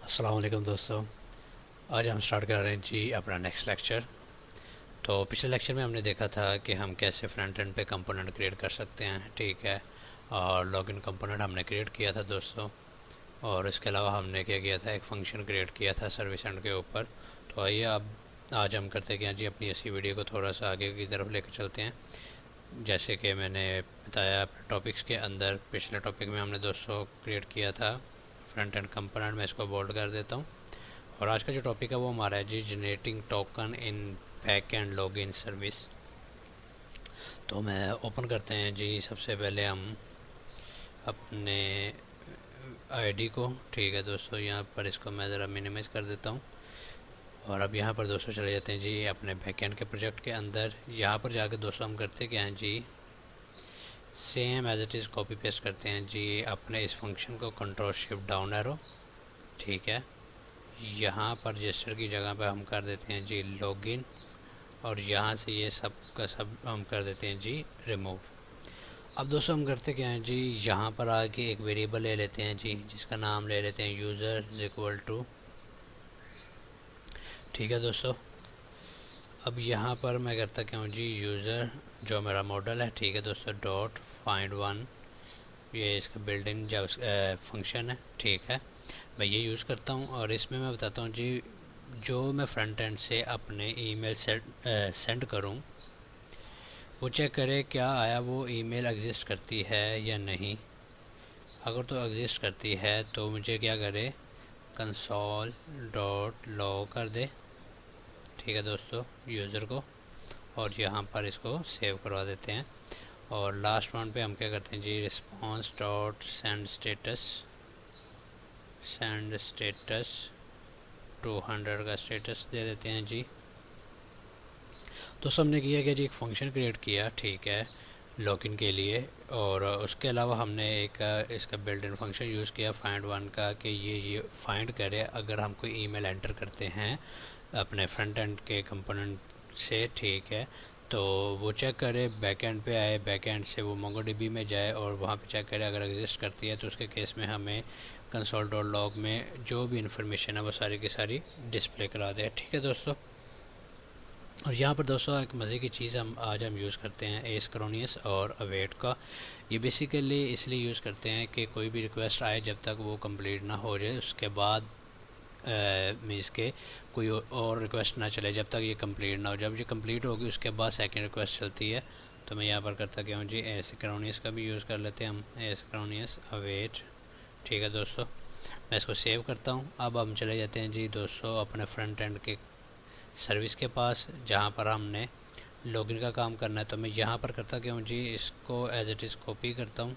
अस्सलाम वालेकुम दोस्तों। आज हम स्टार्ट कर रहे हैं जी अपना नेक्स्ट लेक्चर। तो पिछले लेक्चर में हमने देखा था कि हम कैसे फ्रंट एंड पे कंपोनेंट क्रिएट कर सकते हैं, ठीक है। और लॉगिन कंपोनेंट हमने क्रिएट किया था दोस्तों। और इसके अलावा हमने क्या किया था, एक फंक्शन क्रिएट किया था सर्विस एंड के ऊपर। तो आइए अब आज हम करते क्या जी, अपनी इसी वीडियो को थोड़ा सा आगे की तरफ लेकर चलते हैं। जैसे कि मैंने बताया टॉपिक्स के अंदर, पिछले टॉपिक में हमने दोस्तों क्रिएट किया था फ्रंट एंड कंपोनेंट। मैं इसको बोल्ड कर देता हूँ। और आज का जो टॉपिक है वो हमारा है जी generating token in back end login service. तो मैं ओपन करते हैं जी। सबसे पहले हम अपने आईडी को, ठीक है दोस्तों, यहाँ पर इसको मैं ज़रा मिनिमाइज़ कर देता हूँ। और अब यहाँ पर दोस्तों चले जाते हैं जी अपने बैक एंड के प्रोजेक्ट के अंदर। यहाँ पर जाकर दोस्तों हम करते क्या हैं जी, same as it is copy paste करते हैं जी अपने इस फंक्शन को, कंट्रोल शिफ्ट डाउन एरो, ठीक है। यहाँ पर रजिस्टर की जगह पर हम कर देते हैं जी लॉगिन। और यहाँ से ये सब का सब हम कर देते हैं जी रिमूव। अब दोस्तों हम करते क्या हैं जी, यहाँ पर आके एक वेरिएबल ले लेते हैं जी, जिसका नाम ले लेते हैं यूज़र इज इक्वल टू, ठीक है दोस्तों। अब यहाँ पर मैं करता क्या हूँ जी, यूज़र जो मेरा मॉडल है, ठीक है दोस्तों, डॉट फाइंड वन, ये इसका बिल्ट इन जब फंक्शन है, ठीक है। मैं ये यूज़ करता हूँ और इसमें मैं बताता हूँ जी, जो मैं फ्रंट एंड से अपने ईमेल सेंड करूँ, वो चेक करे क्या आया वो ईमेल एग्जिस्ट करती है या नहीं। अगर तो एग्जिस्ट करती है तो मुझे क्या करे, कंसोल डॉट लॉग कर दे, ठीक है दोस्तों, यूज़र को। और यहाँ पर इसको सेव करवा देते हैं। और लास्ट वन पे हम क्या करते हैं जी, रिस्पॉन्स डॉट सेंड स्टेटस 200 का स्टेटस दे देते हैं जी। तो सबने किया कि जी एक फ़ंक्शन क्रिएट किया, ठीक है, लॉगिन के लिए। और उसके अलावा हमने एक इसका बिल्ट इन फंक्शन यूज़ किया फाइंड वन का, कि ये फाइंड करे अगर हम कोई ईमेल एंटर करते हैं अपने फ्रंट एंड के कंपोनेंट से, ठीक है। तो वो चेक करे, बैक एंड पे आए, बैक एंड से वो मोंगोडीबी में जाए और वहाँ पे चेक करे अगर एग्जिस्ट करती है तो उसके केस में हमें कंसोल डॉट लॉग में जो भी इंफॉर्मेशन है वो सारी की सारी डिस्प्ले करा दे, ठीक है दोस्तों। और यहाँ पर दोस्तों एक मज़े की चीज़ हम यूज़ करते हैं एस्क्रोनियस और अवेट का। ये बेसिकली इसलिए यूज़ करते हैं कि कोई भी रिक्वेस्ट आए जब तक वो कंप्लीट ना हो जाए, उसके बाद मीन्स के कोई और रिक्वेस्ट ना चले जब तक ये कंप्लीट ना हो। जब ये कंप्लीट होगी उसके बाद सेकंड रिक्वेस्ट चलती है। तो मैं यहाँ पर करता क्या हूँ जी, एस्क्रोनियस का भी यूज़ कर लेते हैं हम, एस्क्रोनियस अवेट, ठीक है दोस्तों। मैं इसको सेव करता हूँ। अब हम चले जाते हैं जी दोस्तों अपने फ्रंट एंड के सर्विस के पास, जहाँ पर हमने लॉगिन का काम करना है। तो मैं यहाँ पर करता क्या हूँ जी, इसको एज इट इज़ कॉपी करता हूँ,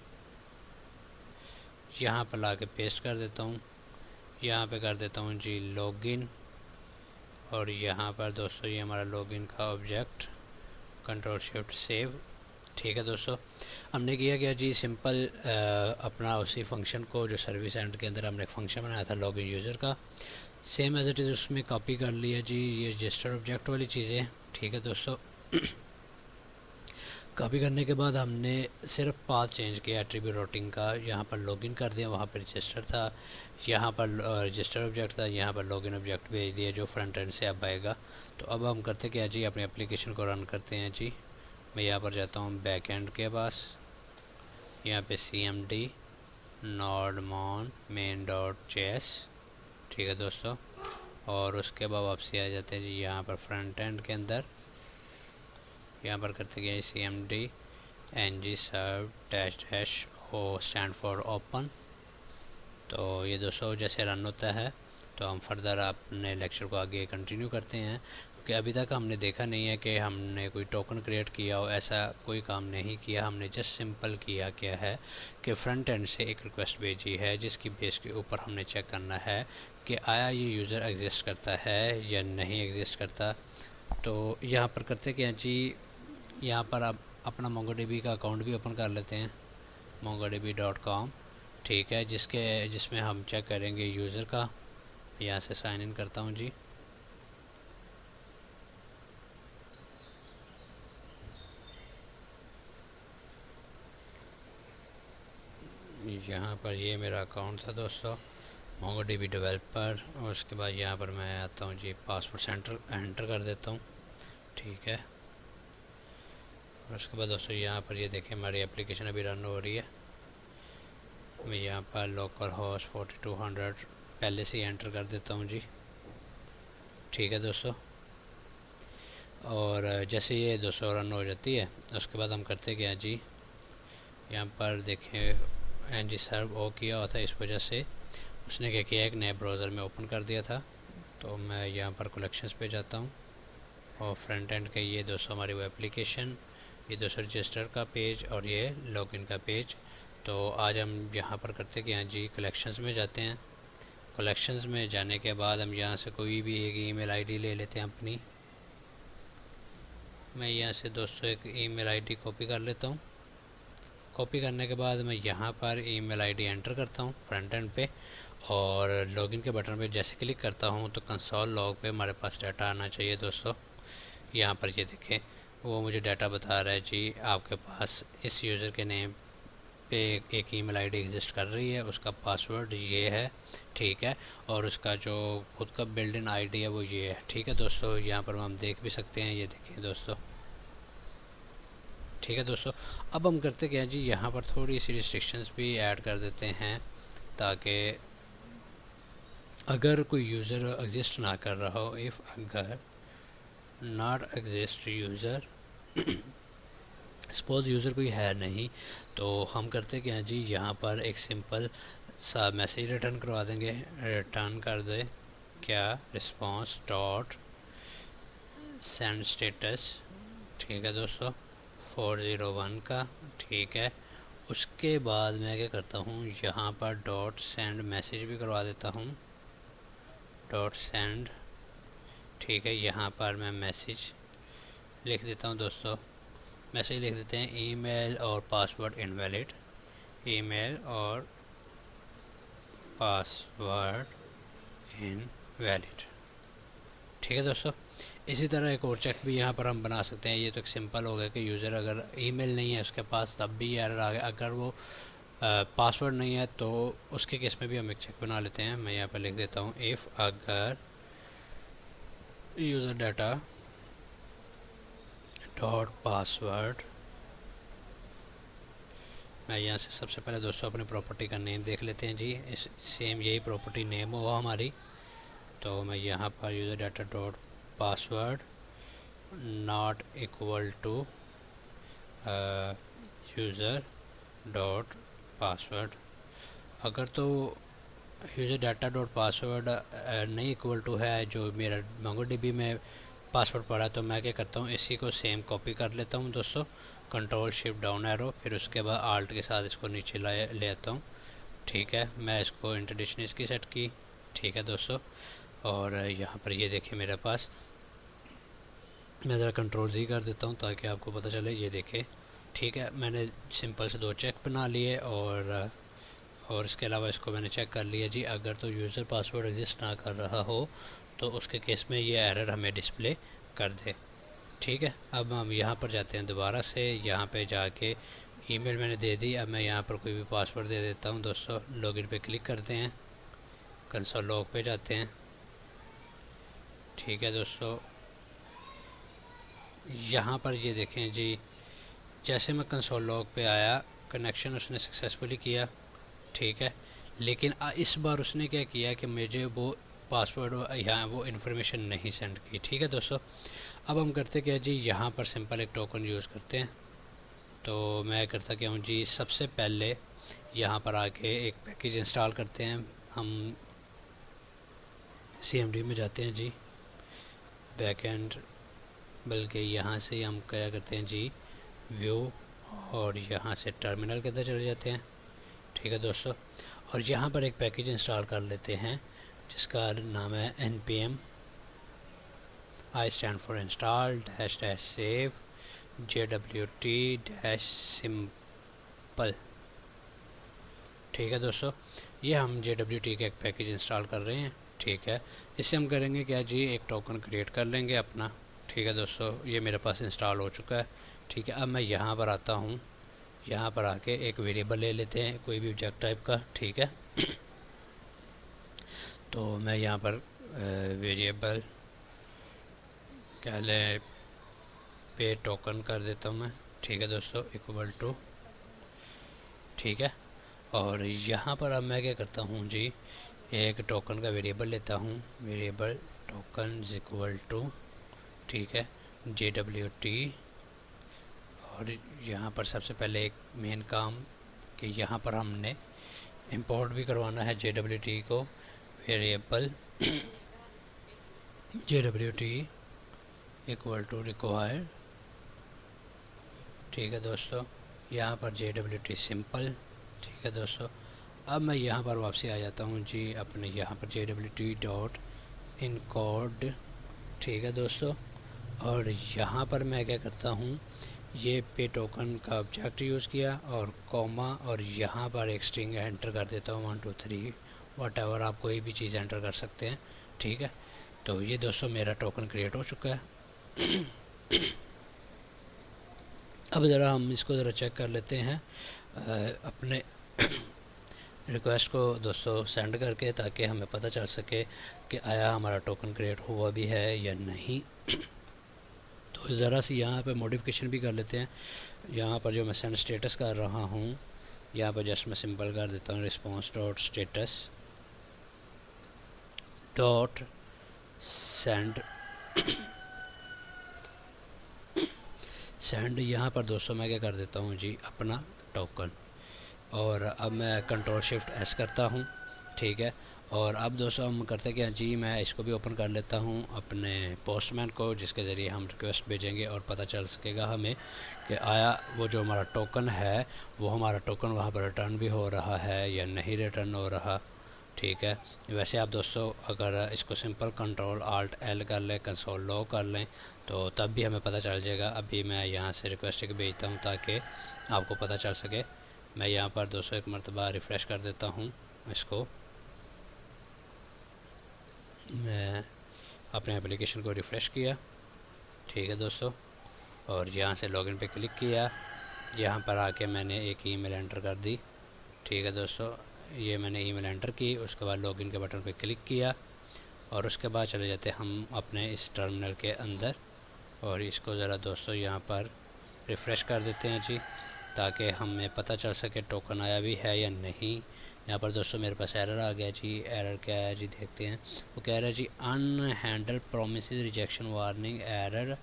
यहाँ पर ला के पेस्ट कर देता हूँ। यहाँ पे कर देता हूँ जी लॉगिन। और यहाँ पर दोस्तों ये हमारा लॉगिन का ऑब्जेक्ट, कंट्रोल शिफ्ट सेव, ठीक है दोस्तों। हमने किया क्या जी, सिंपल अपना उसी फंक्शन को जो सर्विस एंड के अंदर हमने एक फंक्शन बनाया था लॉगिन यूज़र का, सेम एज इट इज़ उसमें कॉपी कर लिया जी ये रजिस्टर ऑब्जेक्ट वाली चीज़ें, ठीक है दोस्तों। कॉपी करने के बाद हमने सिर्फ पाथ चेंज किया एट्रीब्यूट रूटिंग का, यहाँ पर लॉगिन कर दिया, वहाँ पर रजिस्टर था, यहाँ पर रजिस्टर ऑब्जेक्ट था, यहाँ पर लॉगिन ऑब्जेक्ट भेज दिया जो फ्रंट एंड से अब आएगा। तो अब हम करते क्या जी, अपनी एप्लीकेशन को रन करते हैं जी। मैं यहाँ पर जाता हूँ बैक एंड के पास, यहाँ पे cmd nodemon main.js, ठीक है दोस्तों। और उसके बाद वापसी आ जाते हैं जी यहाँ पर फ्रंट एंड के अंदर, यहाँ पर करते गए cmd ng serve dash dash O stand for open. तो ये दोस्तों जैसे रन होता है तो हम फर्दर अपने लेक्चर को आगे कंटिन्यू करते हैं, क्योंकि अभी तक हमने देखा नहीं है कि हमने कोई टोकन क्रिएट किया हो, ऐसा कोई काम नहीं किया। हमने जस्ट सिंपल किया क्या है कि फ्रंट एंड से एक रिक्वेस्ट भेजी है, जिसकी बेस के ऊपर हमने चेक करना है कि आया ये यूज़र एग्जिस्ट करता है या नहीं एग्जिस्ट करता। तो यहाँ पर करते क्या जी, यहाँ पर अब अपना मोंगोडीबी का अकाउंट भी ओपन कर लेते हैं, mongodb.com, ठीक है, जिसमें हम चेक करेंगे यूज़र का। यहाँ से साइन इन करता हूँ जी। यहाँ पर ये मेरा अकाउंट था दोस्तों, MongoDB डेवलपर, और उसके बाद यहाँ पर मैं आता हूँ जी, पासवर्ड सेंटर एंटर कर देता हूँ। ठीक है, और उसके बाद दोस्तों यहाँ पर ये देखें हमारी एप्लीकेशन अभी रन हो रही है। मैं यहाँ पर लोकल होस्ट 4200 पहले से ही एंटर कर देता हूँ जी। ठीक है दोस्तों, और जैसे ये 200 रन हो जाती है उसके बाद हम करते क्या जी, यहाँ पर देखें एनजी सर्व ओ किया हुआ था, इस वजह से उसने क्या किया, एक नए ब्राउज़र में ओपन कर दिया था। तो मैं यहाँ पर कलेक्शंस पे जाता हूँ और फ्रंट एंड के ये दोस्तों हमारी वो एप्लीकेशन, ये दोस्तों रजिस्टर का पेज और ये लॉगिन का पेज। तो आज हम यहाँ पर करते क्या जी, कलेक्शंस में जाते हैं। कलेक्शंस में जाने के बाद हम यहाँ से कोई भी एक ईमेल आईडी ले लेते हैं अपनी। मैं यहाँ से दोस्तों एक ईमेल आईडी कॉपी कर लेता हूँ। कॉपी करने के बाद मैं यहाँ पर ईमेल आईडी एंटर करता हूँ फ्रंट एंड पे, और लॉगिन के बटन पे जैसे क्लिक करता हूँ तो कंसोल लॉग पे हमारे पास डाटा आना चाहिए दोस्तों। यहाँ पर ये देखें वो मुझे डाटा बता रहा है जी, आपके पास इस यूज़र के नेम पे एक ईमेल आईडी एग्जिस्ट कर रही है, उसका पासवर्ड ये है। ठीक है, और उसका जो खुद का बिल्ड इन आईडी है वो ये है। ठीक है दोस्तों, यहाँ पर हम देख भी सकते हैं, ये देखिए दोस्तों। ठीक है दोस्तों, अब हम करते क्या जी, यहाँ पर थोड़ी सी रिस्ट्रिक्शंस भी ऐड कर देते हैं, ताकि अगर कोई यूज़र एग्जिस्ट ना कर रहा हो, इफ़ अगर not exist user, suppose user कोई है नहीं, तो हम करते क्या जी, यहाँ पर एक सिंपल सा मैसेज रिटर्न करवा देंगे। रिटर्न कर दे क्या, रिस्पॉन्स डॉट सेंड स्टेटस। ठीक है दोस्तों, 401 का। ठीक है, उसके बाद मैं क्या करता हूँ, यहाँ पर डॉट सेंड मैसेज भी करवा देता हूँ, डॉट सेंड। ठीक है, यहाँ पर मैं मैसेज लिख देता हूँ दोस्तों, मैसेज लिख देते हैं ईमेल और पासवर्ड इनवैलिड, ईमेल और पासवर्ड इनवैलिड। ठीक है दोस्तों, इसी तरह एक और चेक भी यहाँ पर हम बना सकते हैं। ये तो एक सिंपल हो गया कि यूज़र अगर ईमेल नहीं है उसके पास तब भी एरर आ गया, अगर वो पासवर्ड नहीं है तो उसके केस में भी हम एक चेक बना लेते हैं। मैं यहाँ पर लिख देता हूँ इफ़ अगर यूज़र डाटा डॉट पासवर्ड। मैं यहाँ से सबसे पहले दोस्तों अपनी प्रॉपर्टी का नेम देख लेते हैं जी, इस सेम यही प्रॉपर्टी नेम होगा हमारी। तो मैं यहाँ पर user data dot password not equal to user dot password, अगर तो यूज़र डाटा डॉट पासवर्ड नहीं इक्वल टू है जो मेरा MongoDB में पासवर्ड पड़ा, तो मैं क्या करता हूँ, इसी को सेम कॉपी कर लेता हूँ दोस्तों, कंट्रोल शिफ्ट डाउन एरो, फिर उसके बाद आल्ट के साथ इसको नीचे ले आता हूँ। ठीक है, मैं इसको इंटरडिक्शनरी इसकी सेट की। ठीक है दोस्तों, और यहाँ पर ये देखिए मेरे पास, मैं ज़रा कंट्रोल Z कर देता हूँ ताकि आपको पता चले। ये देखें, ठीक है, मैंने सिंपल से 2 चेक बना लिए, और इसके अलावा इसको मैंने चेक कर लिया जी। अगर तो यूज़र पासवर्ड एग्जिस्ट ना कर रहा हो तो उसके केस में ये एरर हमें डिस्प्ले कर दे। ठीक है, अब हम यहाँ पर जाते हैं दोबारा से, यहाँ पे जाके ईमेल मैंने दे दी, अब मैं यहाँ पर कोई भी पासवर्ड दे देता हूँ दोस्तों। लॉगिन पे क्लिक करते हैं, कंसोल लॉग पे जाते हैं। ठीक है दोस्तों, यहाँ पर ये देखें जी, जैसे मैं कंसोल लॉग पे आया, कनेक्शन उसने सक्सेसफुली किया। ठीक है, लेकिन इस बार उसने क्या किया कि मुझे वो पासवर्ड यहाँ वो इन्फॉर्मेशन नहीं सेंड की। ठीक है दोस्तों, अब हम करते क्या जी, यहाँ पर सिंपल एक टोकन यूज़ करते हैं। तो मैं करता क्या हूँ जी, सबसे पहले यहाँ पर आके एक पैकेज इंस्टॉल करते हैं। हम CMD में जाते हैं जी, बैकएंड, बल्कि यहाँ से हम क्या करते हैं जी, व्यू, और यहाँ से टर्मिनल के अंदर चले जाते हैं। ठीक है दोस्तों, और यहाँ पर एक पैकेज इंस्टॉल कर लेते हैं जिसका नाम है npm I stand for install -- save jwt -simple। ठीक है दोस्तों, ये हम jwt का एक पैकेज इंस्टॉल कर रहे हैं। ठीक है, इससे हम करेंगे क्या जी, एक टोकन क्रिएट कर लेंगे अपना। ठीक है दोस्तों, ये मेरे पास इंस्टॉल हो चुका है। ठीक है, अब मैं यहाँ पर आता हूँ, यहाँ पर आके एक वेरिएबल ले लेते हैं कोई भी ऑब्जेक्ट टाइप का। ठीक है, तो मैं यहाँ पर वेरिएबल क्या लें पे टोकन कर देता हूँ मैं, ठीक है दोस्तों, इक्वल टू, ठीक है। और यहाँ पर अब मैं क्या करता हूँ जी, एक टोकन का वेरिएबल लेता हूँ, वेरिएबल टोकन इक्वल टू, ठीक है, JWT। और यहाँ पर सबसे पहले एक मेन काम कि यहाँ पर हमने इंपोर्ट भी करवाना है JWT को, variable JWT equal to required, ठीक है दोस्तों। यहाँ पर JWT सिंपल, ठीक है दोस्तों। अब मैं यहाँ पर वापसी आ जाता हूँ जी अपने यहाँ पर JWT डॉट इनकोड, ठीक है दोस्तों। और यहाँ पर मैं क्या करता हूँ, ये पे टोकन का ऑब्जेक्ट यूज़ किया और कॉमा, और यहाँ पर एक स्ट्रिंग एंटर कर देता हूँ 1 2 3 वट एवर, आप कोई भी चीज़ एंटर कर सकते हैं, ठीक है। तो ये दोस्तों मेरा टोकन क्रिएट हो चुका है। अब ज़रा हम इसको ज़रा चेक कर लेते हैं अपने रिक्वेस्ट को दोस्तों सेंड करके, ताकि हमें पता चल सके कि आया हमारा टोकन क्रिएट हुआ भी है या नहीं। तो ज़रा सी यहाँ पे मॉडिफिकेशन भी कर लेते हैं। यहाँ पर जो मैं सेंड स्टेटस कर रहा हूँ, यहाँ पर जस्ट मैं सिंपल कर देता हूँ response dot status dot send send. यहाँ पर दोस्तों मैं क्या कर देता हूँ जी अपना टोकन, और अब मैं कंट्रोल शिफ्ट एस करता हूँ, ठीक है। और अब दोस्तों हम करते क्या जी, मैं इसको भी ओपन कर लेता हूँ अपने पोस्टमैन को, जिसके ज़रिए हम रिक्वेस्ट भेजेंगे और पता चल सकेगा हमें कि आया वो जो हमारा टोकन है, वो हमारा टोकन वहाँ पर रिटर्न भी हो रहा है या नहीं रिटर्न हो रहा, ठीक है। वैसे आप दोस्तों अगर इसको सिंपल कंट्रोल आल्ट एल कर लें, कंसोल लॉग कर लें, तो तब भी हमें पता चल जाएगा। अभी मैं यहाँ से रिक्वेस्ट एक भेजता हूँ ताकि आपको पता चल सके। मैं यहाँ पर दोस्तों एक मरतबा रिफ़्रेश कर देता हूँ इसको, मैं अपने एप्लीकेशन को रिफ़्रेश किया, ठीक है दोस्तों। और यहाँ से लॉगिन पे क्लिक किया, यहाँ पर आके मैंने एक ईमेल एंटर कर दी, ठीक है दोस्तों। ये मैंने ईमेल एंटर की, उसके बाद लॉगिन के बटन पे क्लिक किया, और उसके बाद चले जाते हम अपने इस टर्मिनल के अंदर, और इसको ज़रा दोस्तों यहाँ पर रिफ़्रेश कर देते हैं जी, ताकि हमें पता चल सके टोकन आया भी है या नहीं। यहाँ पर दोस्तों मेरे पास एरर आ गया जी। एरर क्या है जी, देखते हैं। वो कह रहा है जी unhandled promises rejection warning error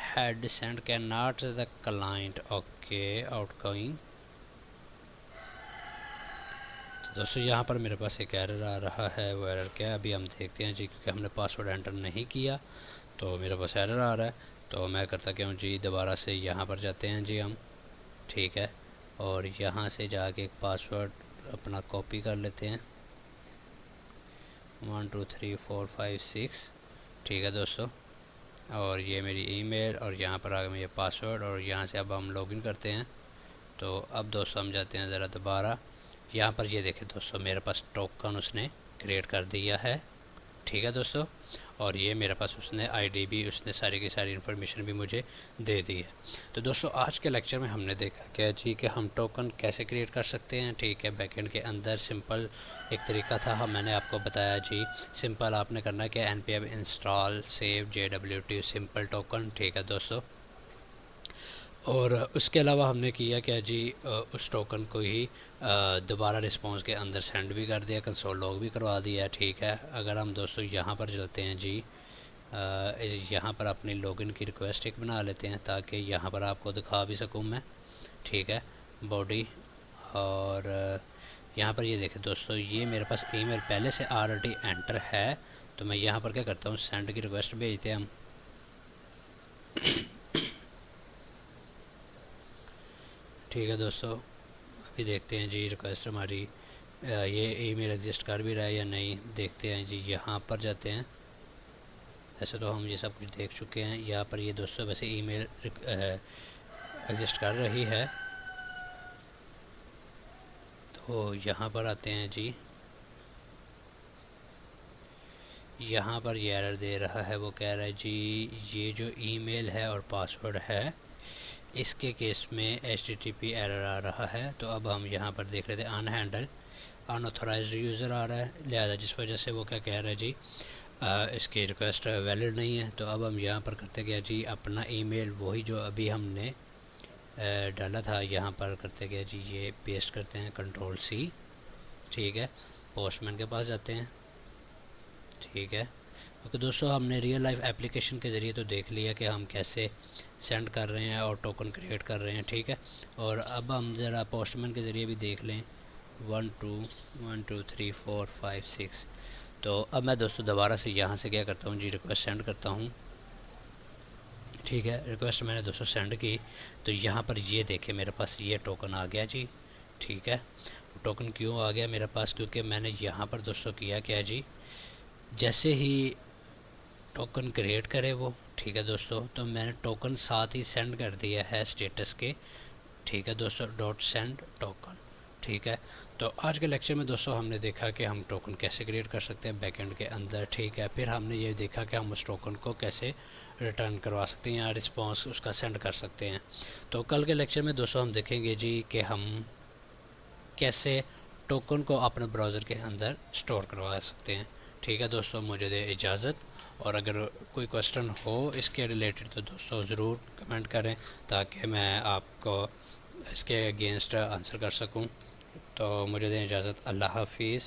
had send can not the client, okay outgoing. तो दोस्तों यहाँ पर मेरे पास एक एरर आ रहा है, वो एरर क्या है अभी हम देखते हैं जी, क्योंकि हमने पासवर्ड एंटर नहीं किया तो मेरे पास एरर आ रहा है। तो मैं करता क्या हूँ जी, दोबारा से यहाँ पर जाते हैं जी हम, ठीक है। और यहाँ से जाके एक पासवर्ड अपना कॉपी कर लेते हैं 1 2 3 4 5 6, ठीक है दोस्तों। और ये मेरी ईमेल, और यहाँ पर आ गया मेरा पासवर्ड, और यहाँ से अब हम लॉगिन करते हैं। तो अब दोस्तों हम जाते हैं ज़रा दोबारा, यहाँ पर ये देखें दोस्तों मेरे पास टोकन उसने क्रिएट कर दिया है, ठीक है दोस्तों। और ये मेरे पास उसने आईडी भी, उसने सारी की सारी इन्फॉर्मेशन भी मुझे दे दी है। तो दोस्तों आज के लेक्चर में हमने देखा क्या जी कि हम टोकन कैसे क्रिएट कर सकते हैं, ठीक है। बैकएंड के अंदर सिंपल एक तरीका था, मैंने आपको बताया जी। सिंपल आपने करना क्या, npm install save JWT simple token, ठीक है दोस्तों। और उसके अलावा हमने किया क्या जी, उस टोकन को ही दोबारा रिस्पॉन्स के अंदर सेंड भी कर दिया, कंसोल लॉग भी करवा दिया, ठीक है। अगर हम दोस्तों यहाँ पर चलते हैं जी, यहाँ पर अपनी लॉगिन की रिक्वेस्ट एक बना लेते हैं, ताकि यहाँ पर आपको दिखा भी सकूँ मैं, ठीक है, बॉडी। और यहाँ पर ये देखें दोस्तों, ये मेरे पास ईमेल पहले से ऑलरेडी एंटर है। तो मैं यहाँ पर क्या करता हूँ, सेंड की रिक्वेस्ट भेजते हैं हम, ठीक है दोस्तों। अभी देखते हैं जी रिक्वेस्ट हमारी ये ईमेल एग्जिस्ट कर भी रहा है या नहीं, देखते हैं जी। यहाँ पर जाते हैं, ऐसे तो हम ये सब कुछ देख चुके हैं। यहाँ पर ये दोस्तों वैसे ईमेल एग्जिस्ट कर रही है। तो यहाँ पर आते हैं जी, यहाँ पर ये एरर दे रहा है, वो कह रहा है जी ये जो ईमेल है और पासवर्ड है, इसके केस में HTTP एरर आ रहा है। तो अब हम यहाँ पर देख लेते हैं अनहैंडल अनऑथराइज्ड यूज़र आ रहा है, लिहाजा जिस वजह से वो क्या कह रहा है जी इसकी रिक्वेस्ट वैलिड नहीं है। तो अब हम यहाँ पर करते गया जी अपना ईमेल वही जो अभी हमने डाला था यहाँ पर करते गया जी, ये पेस्ट करते हैं Ctrl+C। ठीक है, पोस्टमैन के पास जाते हैं। ठीक है, ओके दोस्तों, हमने रियल लाइफ एप्लीकेशन के ज़रिए तो देख लिया कि हम कैसे सेंड कर रहे हैं और टोकन क्रिएट कर रहे हैं। ठीक है, और अब हम ज़रा पोस्टमैन के ज़रिए भी देख लें। 1 2 1 2 3 4 5 6। तो अब मैं दोस्तों दोबारा से यहाँ से क्या करता हूँ जी, रिक्वेस्ट सेंड करता हूँ। ठीक है, रिक्वेस्ट मैंने दोस्तों सेंड की, तो यहाँ पर ये देखें मेरे पास ये टोकन आ गया जी। ठीक है, टोकन क्यों आ गया मेरे पास, क्योंकि मैंने यहाँ पर दोस्तों किया क्या जी, जैसे ही टोकन क्रिएट करे वो, ठीक है दोस्तों, तो मैंने टोकन साथ ही सेंड कर दिया है स्टेटस के। ठीक है दोस्तों, डॉट सेंड टोकन। ठीक है, तो आज के लेक्चर में दोस्तों हमने देखा कि हम टोकन कैसे क्रिएट कर सकते हैं बैकएंड के अंदर। ठीक है, फिर हमने ये देखा कि हम उस टोकन को कैसे रिटर्न करवा सकते हैं या रिस्पॉन्स उसका सेंड कर सकते हैं। तो कल के लेक्चर में दोस्तों हम देखेंगे जी कि हम कैसे टोकन को अपने ब्राउज़र के अंदर स्टोर करवा सकते हैं। ठीक है दोस्तों, मुझे दे इजाज़त, और अगर कोई क्वेश्चन हो इसके रिलेटेड तो दोस्तों ज़रूर कमेंट करें ताकि मैं आपको इसके अगेंस्ट आंसर कर सकूं। तो मुझे दें इजाज़त, अल्लाह हाफिज़।